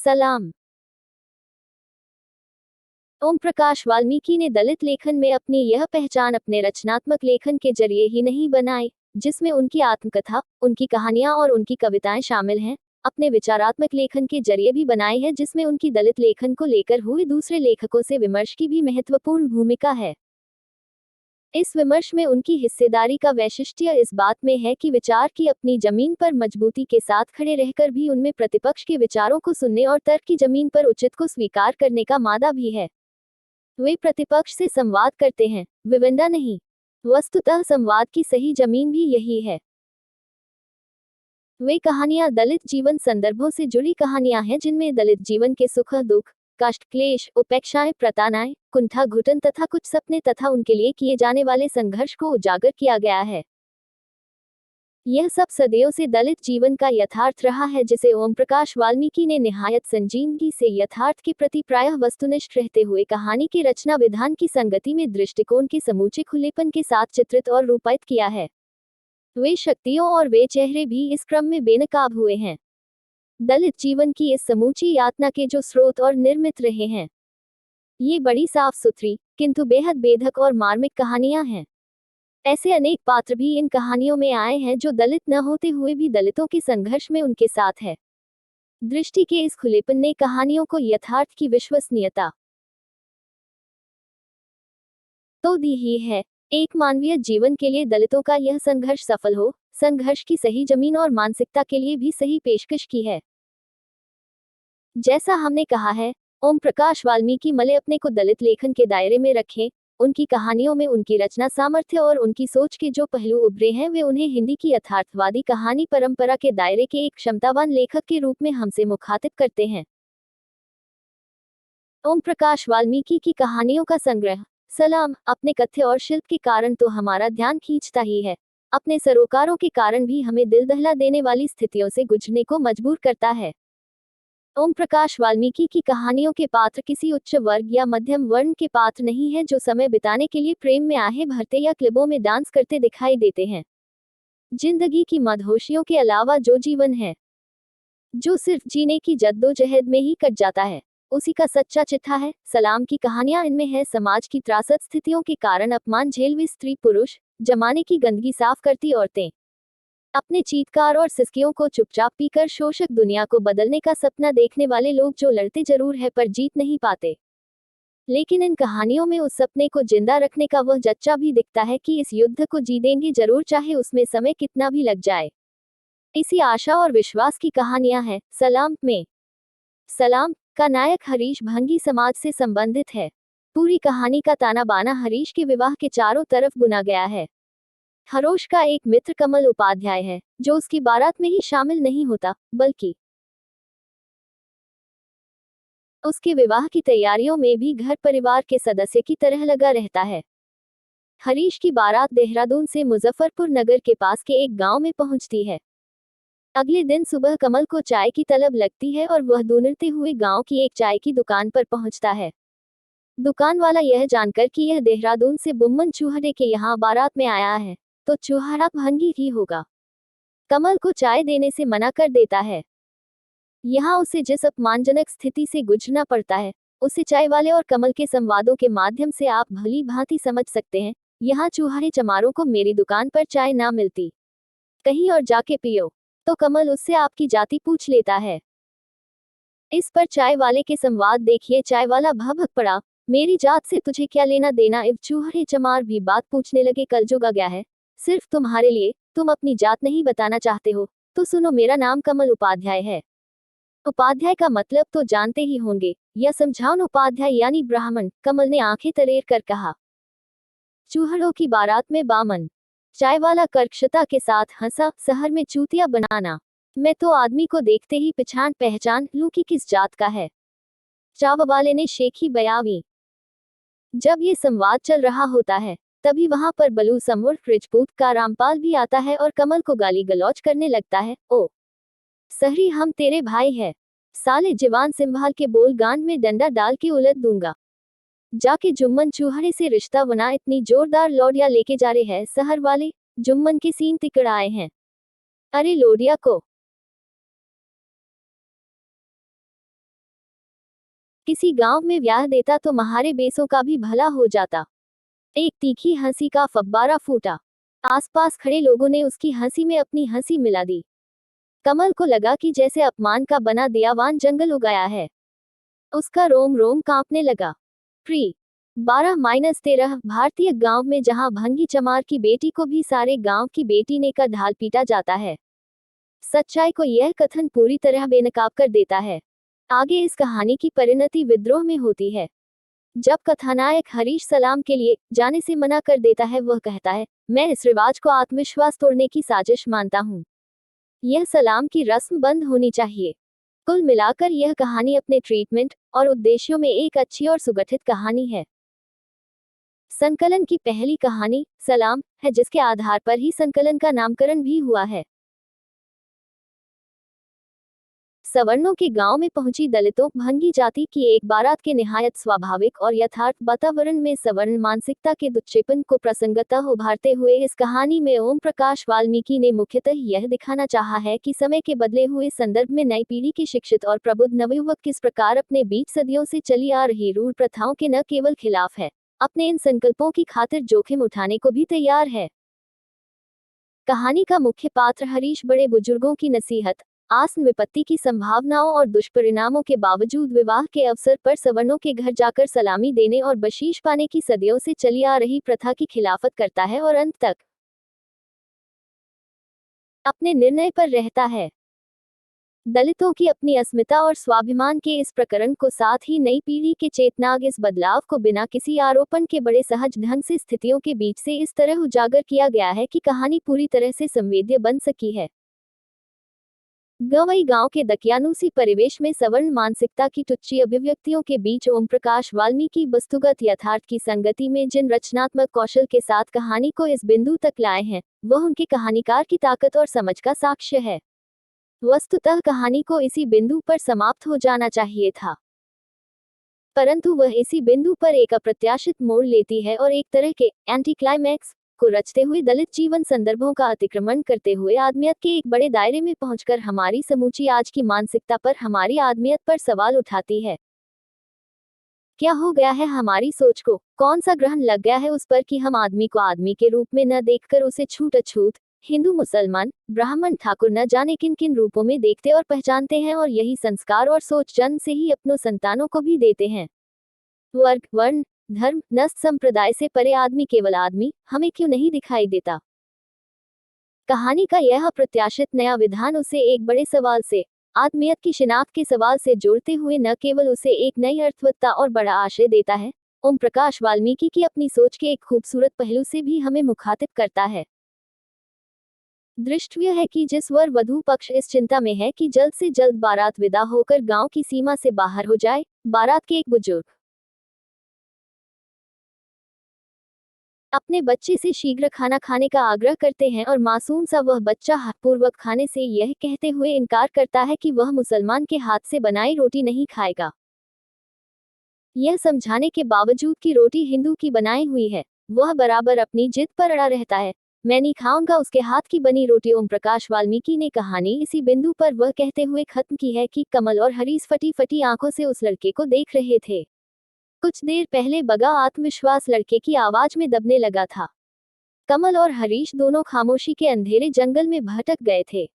सलाम। ओम प्रकाश वाल्मीकि ने दलित लेखन में अपनी यह पहचान अपने रचनात्मक लेखन के जरिए ही नहीं बनाई, जिसमें उनकी आत्मकथा, उनकी कहानियां और उनकी कविताएं शामिल हैं, अपने विचारात्मक लेखन के जरिए भी बनाई है, जिसमें उनकी दलित लेखन को लेकर हुई दूसरे लेखकों से विमर्श की भी महत्वपूर्ण भूमिका है। इस विमर्श में उनकी हिस्सेदारी का वैशिष्ट्य इस बात में है कि विचार की अपनी जमीन पर मजबूती के साथ खड़े रहकर भी उनमें प्रतिपक्ष के विचारों को सुनने और तर्क की जमीन पर उचित को स्वीकार करने का मादा भी है। वे प्रतिपक्ष से संवाद करते हैं, विवंडा नहीं। वस्तुतः संवाद की सही जमीन भी यही है। वे कहानियां दलित जीवन संदर्भों से जुड़ी कहानियां हैं, जिनमें दलित जीवन के सुख दुख, कष्ट क्लेश, उपेक्षाएं, प्रताड़नाएं, कुंठा घुटन तथा कुछ सपने तथा उनके लिए किए जाने वाले संघर्ष को उजागर किया गया है। यह सब सदियों से दलित जीवन का यथार्थ रहा है, जिसे ओम प्रकाश वाल्मीकि ने निहायत संजीदगी से यथार्थ के प्रति प्रायः वस्तुनिष्ठ रहते हुए कहानी के रचना विधान की संगति में दृष्टिकोण के समूचे खुलेपन के साथ चित्रित और रूपायित किया है। वे शक्तियों और वे चेहरे भी इस क्रम में बेनकाब हुए हैं। दलित जीवन की इस समूची यातना के जो स्रोत और निर्मित रहे हैं, ये बड़ी साफ सुथरी किंतु बेहद बेधक और मार्मिक कहानियां हैं। ऐसे अनेक पात्र भी इन कहानियों में आए हैं जो दलित न होते हुए भी दलितों के संघर्ष में उनके साथ है। दृष्टि के इस खुलेपन ने कहानियों को यथार्थ की विश्वसनीयता तो दी ही है। एक मानवीय जीवन के लिए दलितों का यह संघर्ष सफल हो, संघर्ष की सही जमीन और मानसिकता के लिए भी सही पेशकश की है। जैसा हमने कहा है, ओम प्रकाश वाल्मीकि मले अपने को दलित लेखन के दायरे में रखें। उनकी कहानियों में उनकी रचना सामर्थ्य और उनकी सोच के जो पहलू उभरे हैं, वे उन्हें हिंदी की यथार्थवादी कहानी परंपरा के दायरे के एक क्षमतावान लेखक के रूप में हमसे मुखातिब करते हैं। ओम प्रकाश वाल्मीकि की कहानियों का संग्रह सलाम अपने कथ्य और शिल्प के कारण तो हमारा ध्यान खींचता ही है, अपने सरोकारों के कारण भी हमें दिल दहला देने वाली स्थितियों से गुजरने को मजबूर करता है। ओम प्रकाश वाल्मीकि की कहानियों के पात्र किसी उच्च वर्ग या मध्यम वर्ण के पात्र नहीं है, जो समय बिताने के लिए प्रेम में आहे भरते या क्लबों में डांस करते दिखाई देते हैं। जिंदगी की मदहोशियों के अलावा जो जीवन है, जो सिर्फ जीने की जद्दोजहद में ही कट जाता है, उसी का सच्चा चिट्ठा है। सलाम की कहानियां इनमें है समाज की त्रासद स्थितियों के कारण अपमान झेलवी स्त्री पुरुष, जमाने की गंदगी साफ करती औरतें, अपने चीत्कार और सिसकियों को चुपचाप पीकर शोषक दुनिया को बदलने का सपना देखने वाले लोग, जो लड़ते जरूर है पर जीत नहीं पाते। लेकिन इन कहानियों में उस सपने को जिंदा रखने का वह जच्चा भी दिखता है कि इस युद्ध को जीतेंगे जरूर, चाहे उसमें समय कितना भी लग जाए। इसी आशा और विश्वास की कहानियां हैं सलाम में। सलाम का नायक हरीश भंगी समाज से संबंधित है। पूरी कहानी का ताना बाना हरीश के विवाह के चारों तरफ बुना गया है। हरोश का एक मित्र कमल उपाध्याय है, जो उसकी बारात में ही शामिल नहीं होता, बल्कि उसके विवाह की तैयारियों में भी घर परिवार के सदस्य की तरह लगा रहता है। हरीश की बारात देहरादून से मुजफ्फरपुर नगर के पास के एक गांव में पहुंचती है। अगले दिन सुबह कमल को चाय की तलब लगती है और वह ढूंढते हुए गांव की एक चाय की दुकान पर पहुंचता है। दुकान वाला यह जानकर कि यह देहरादून से बुम्मन चूहड़े के यहाँ बारात में आया है, तो चूहड़ा भंगी ही होगा, कमल को चाय देने से मना कर देता है। यहाँ उसे जिस अपमानजनक स्थिति से गुजरना पड़ता है, उसे चाय वाले और कमल के संवादों के माध्यम से आप भली भांति समझ सकते हैं। यहाँ चूहड़े चमारों को मेरी दुकान पर चाय ना मिलती, कहीं और जाके पियो, तो कमल उससे आपकी जाति पूछ लेता है। इस पर चाय वाले के संवाद देखिए। चाय वाला भभक पड़ा, मेरी जात से तुझे क्या लेना देना। इव चूहड़े चमार भी बात पूछने लगे, कलजुग आ गया है सिर्फ तुम्हारे लिए, तुम अपनी जात नहीं बताना चाहते हो तो सुनो, मेरा नाम कमल उपाध्याय है। उपाध्याय का मतलब तो जानते ही होंगे, या समझाउन उपाध्याय यानी ब्राह्मण। कमल ने आंखें तरेर कर कहा। चूहड़ों की बारात में बामन। चाय वाला कर्कशता के साथ हंसा, शहर में चूतिया बनाना, मैं तो आदमी को देखते ही पहचान लूं कि किस जात का है। चाव वाले ने शेखी बयावी। जब ये संवाद चल रहा होता है, तभी वहां पर बलू समूर रिजपूत का रामपाल भी आता है और कमल को गाली गलौज करने लगता है। ओ सहरी, हम तेरे भाई है, साले जवान संभाल के बोल, गांड में डंडा डाल के उलट दूंगा। जाके जुम्मन चूहड़े से रिश्ता बना, इतनी जोरदार लौड़िया लेके जा रहे हैं शहर वाले, जुम्मन के सीन तिकड़ आए हैं। अरे लोडिया को किसी गांव में ब्याह देता तो महारे बेसों का भी भला हो जाता। एक तीखी हंसी का फव्वारा फूटा। आसपास खड़े लोगों ने उसकी हंसी में अपनी हंसी मिला दी। कमल को लगा कि जैसे अपमान का बना दयावान जंगल उगाया है। उसका रोम रोम कांपने लगा। प्री 12-13 भारतीय गांव में जहां भंगी चमार की बेटी को भी सारे गांव की बेटी ने का ढाल पीटा जाता है। सच्चाई को यह कथन पूरी तरह बेनकाब कर देता है। आगे इस कहानी की परिणति विद्रोह में होती है। जब कथानायक हरीश सलाम के लिए जाने से मना कर देता है, वह कहता है, मैं इस रिवाज को आत्मविश्वास तोड़ने की साजिश मानता हूँ। यह सलाम की रस्म बंद होनी चाहिए। कुल मिलाकर यह कहानी अपने ट्रीटमेंट और उद्देश्यों में एक अच्छी और सुगठित कहानी है। संकलन की पहली कहानी सलाम है, जिसके आधार पर ही संकलन का नामकरण भी हुआ है। सवर्णों के गांव में पहुंची दलितों भंगी जाति की एक बारात के निहायत स्वाभाविक और यथार्थ वातावरण में सवर्ण मानसिकता के दुष्चेपन को प्रसंगतः उभारते हुए इस कहानी में ओम प्रकाश वाल्मीकि ने मुख्यतः यह दिखाना चाहा है कि समय के बदले हुए संदर्भ में नई पीढ़ी के शिक्षित और प्रबुद्ध नवयुवक किस प्रकार अपने बीच सदियों से चली आ रही रूढ़ प्रथाओं के न केवल खिलाफ है, अपने इन संकल्पों की खातिर जोखिम उठाने को भी तैयार है। कहानी का मुख्य पात्र हरीश बड़े बुजुर्गों की नसीहत, आसन विपत्ति की संभावनाओं और दुष्परिणामों के बावजूद विवाह के अवसर पर सवर्णों के घर जाकर सलामी देने और बशीश पाने की सदियों से चली आ रही प्रथा की खिलाफत करता है और अंत तक अपने निर्णय पर रहता है। दलितों की अपनी अस्मिता और स्वाभिमान के इस प्रकरण को साथ ही नई पीढ़ी के चेतनाग इस बदलाव को बिना किसी आरोपण के बड़े सहज ढंग से स्थितियों के बीच से इस तरह उजागर किया गया है कि कहानी पूरी तरह से संवेद्य बन सकी है। गवई गांव के दकियानूसी परिवेश में सवर्ण मानसिकता की तुच्छ अभिव्यक्तियों के बीच ओम प्रकाश वाल्मीकि वस्तुगत यथार्थ की संगति में जिन रचनात्मक कौशल के साथ कहानी को इस बिंदु तक लाए हैं, वह उनके कहानीकार की ताकत और समझ का साक्ष्य है। वस्तुतः कहानी को इसी बिंदु पर समाप्त हो जाना चाहिए था, परंतु वह इसी बिंदु पर एक अप्रत्याशित मोड़ लेती है और एक तरह के एंटी क्लाइमैक्स को रचते हुए दलित जीवन संदर्भों का अतिक्रमण करते हुए आदमियत के एक बड़े दायरे में पहुंचकर हमारी समूची आज की मानसिकता पर, हमारी आदमियत पर सवाल उठाती है। क्या हो गया है हमारी सोच को? कौन सा ग्रहण लग गया है उस पर कि हम आदमी को आदमी के रूप में न देखकर उसे छूट अछूत हिंदू मुसलमान ब्राह्मण ठाकुर न जाने किन किन रूपों में देखते और पहचानते हैं, और यही संस्कार और सोच जन्म से ही अपनों संतानों को भी देते हैं। वर्ग वर्ण धर्म नस्ल संप्रदाय से परे आदमी केवल आदमी हमें क्यों नहीं दिखाई देता? कहानी का यह अप्रत्याशित नया विधान उसे एक बड़े सवाल से, आदमियत की शिनाख्त के सवाल से जोड़ते हुए न केवल उसे एक नई अर्थवत्ता और बड़ा आशय देता है, ओम प्रकाश वाल्मीकि की अपनी सोच के एक खूबसूरत पहलू से भी हमें मुखातिब करता है। दृष्टव्य है कि जिस वर वधू पक्ष इस चिंता में है कि जल्द से जल्द बारात विदा होकर गांव की सीमा से बाहर हो जाए, बारात के एक बुजुर्ग अपने बच्चे से शीघ्र खाना खाने का आग्रह करते हैं और मासूम सा वह बच्चा हठपूर्वक खाने से यह कहते हुए इनकार करता है कि वह मुसलमान के हाथ से बनाई रोटी नहीं खाएगा। यह समझाने के बावजूद कि रोटी हिंदू की बनाई हुई है, वह बराबर अपनी जिद पर अड़ा रहता है, मैं नहीं खाऊंगा उसके हाथ की बनी रोटी। ओम प्रकाश वाल्मीकि ने कहानी इसी बिंदु पर वह कहते हुए खत्म की है कि कमल और हरीश फटी फटी आंखों से उस लड़के को देख रहे थे। कुछ देर पहले बगा आत्मविश्वास लड़के की आवाज में दबने लगा था। कमल और हरीश दोनों खामोशी के अंधेरे जंगल में भटक गए थे।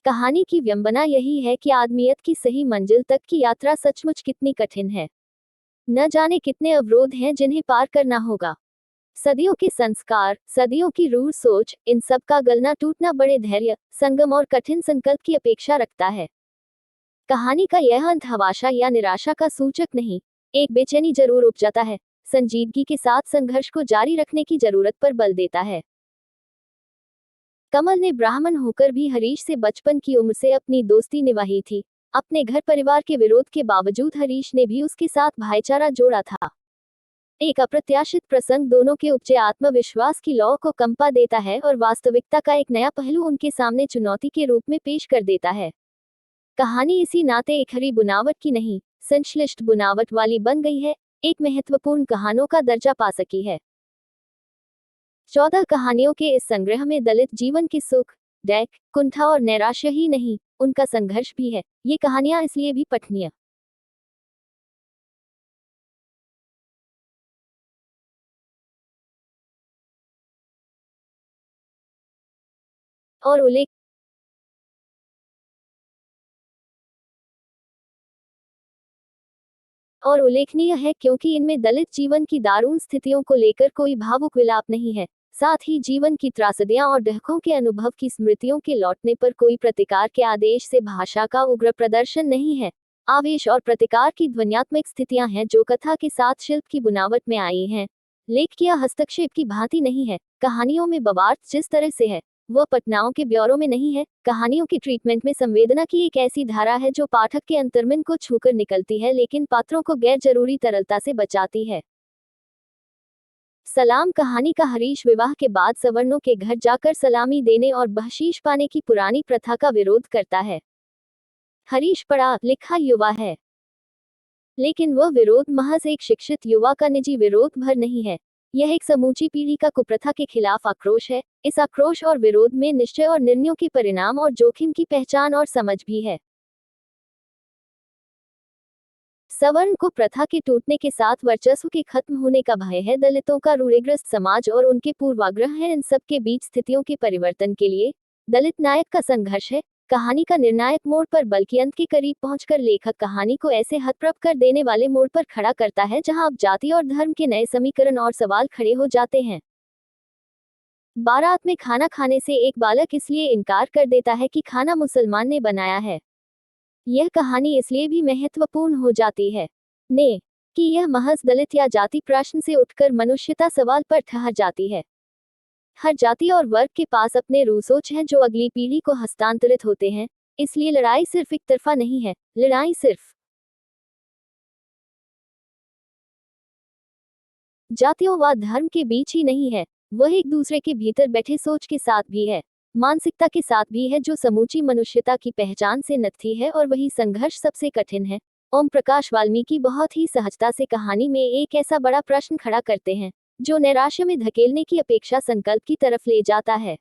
कहानी की विडंबना यही है कि आदमियत की सही मंजिल तक की यात्रा सचमुच कितनी कठिन है। न जाने कितने अवरोध हैं जिन्हें पार करना होगा। सदियों के संस्कार, सदियों की रूढ़ सोच, इन सब का गलना टूटना बड़े धैर्य, संगम और कठिन संकल्प की अपेक्षा रखता है। कहानी का यह अंत हताशा या निराशा का सूचक नहीं, एक बेचैनी जरूर उपजाता है, संजीदगी के साथ संघर्ष को जारी रखने की जरूरत पर बल देता है। कमल ने ब्राह्मण होकर भी हरीश से बचपन की उम्र से अपनी दोस्ती निभाई थी। अपने घर परिवार के विरोध के बावजूद हरीश ने भी उसके साथ भाईचारा जोड़ा था। एक अप्रत्याशित प्रसंग दोनों के उपजे आत्मविश्वास की लौ को कंपा देता है और वास्तविकता का एक नया पहलू उनके सामने चुनौती के रूप में पेश कर देता है। कहानी इसी नाते एक हरी बुनावट की नहीं, संश्लिष्ट बुनावट वाली बन गई है, एक महत्वपूर्ण कहानों का दर्जा पा सकी है। 14 कहानियों के इस संग्रह में दलित जीवन के सुख, दैक, कुंठा और नैराश्य ही नहीं, उनका संघर्ष भी है। ये कहानियां इसलिए भी पठनीय और उल्लेख और उल्लेखनीय है क्योंकि इनमें दलित जीवन की दारुण स्थितियों को लेकर कोई भावुक विलाप नहीं है। साथ ही जीवन की त्रासदियां और दहकों के अनुभव की स्मृतियों के लौटने पर कोई प्रतिकार के आदेश से भाषा का उग्र प्रदर्शन नहीं है। आवेश और प्रतिकार की ध्वन्यात्मक स्थितियां हैं जो कथा के साथ शिल्प की बुनावट में आई हैं। लेख या हस्तक्षेप की भांति नहीं है। कहानियों में बवार्थ जिस तरह से है, वह पटनाओं के ब्यौरों में नहीं है। कहानियों के ट्रीटमेंट में संवेदना की एक ऐसी धारा है जो पाठक के अंतर्मन को छूकर निकलती है लेकिन पात्रों को गैर जरूरी तरलता से बचाती है। सलाम कहानी का हरीश विवाह के बाद सवर्णों के घर जाकर सलामी देने और बख्शीश पाने की पुरानी प्रथा का विरोध करता है। हरीश पढ़ा लिखा युवा है, लेकिन वह विरोध महज एक शिक्षित युवा का निजी विरोध भर नहीं है। यह एक समूची पीढ़ी का कुप्रथा के खिलाफ आक्रोश है। इस आक्रोश और विरोध में निश्चय और निर्णयों के परिणाम और जोखिम की पहचान और समझ भी है। सवर्ण को प्रथा के टूटने के साथ वर्चस्व के खत्म होने का भय है। दलितों का रूढ़िग्रस्त समाज और उनके पूर्वाग्रह है। इन सब के बीच स्थितियों के परिवर्तन के लिए दलित नायक का संघर्ष है। कहानी का निर्णायक मोड़ पर बल्कि अंत के करीब पहुंचकर लेखक कहानी को ऐसे हतप्रभ कर देने वाले मोड़ पर खड़ा करता है जहां अब जाति और धर्म के नए समीकरण और सवाल खड़े हो जाते हैं। बारात में खाना खाने से एक बालक इसलिए इनकार कर देता है कि खाना मुसलमान ने बनाया है। यह कहानी इसलिए भी महत्वपूर्ण हो जाती है ने कि यह महज दलित या जाति प्रश्न से उठकर मनुष्यता सवाल पर ठहर जाती है। हर जाति और वर्ग के पास अपने रूसोच हैं जो अगली पीढ़ी को हस्तांतरित होते हैं। इसलिए लड़ाई सिर्फ एक तरफा नहीं है। लड़ाई सिर्फ जातियों व धर्म के बीच ही नहीं है, वह एक दूसरे के भीतर बैठे सोच के साथ भी है, मानसिकता के साथ भी है जो समूची मनुष्यता की पहचान से नथी है। और वही संघर्ष सबसे कठिन है। ओम प्रकाश वाल्मीकि बहुत ही सहजता से कहानी में एक ऐसा बड़ा प्रश्न खड़ा करते हैं जो नैराश्य में धकेलने की अपेक्षा संकल्प की तरफ ले जाता है।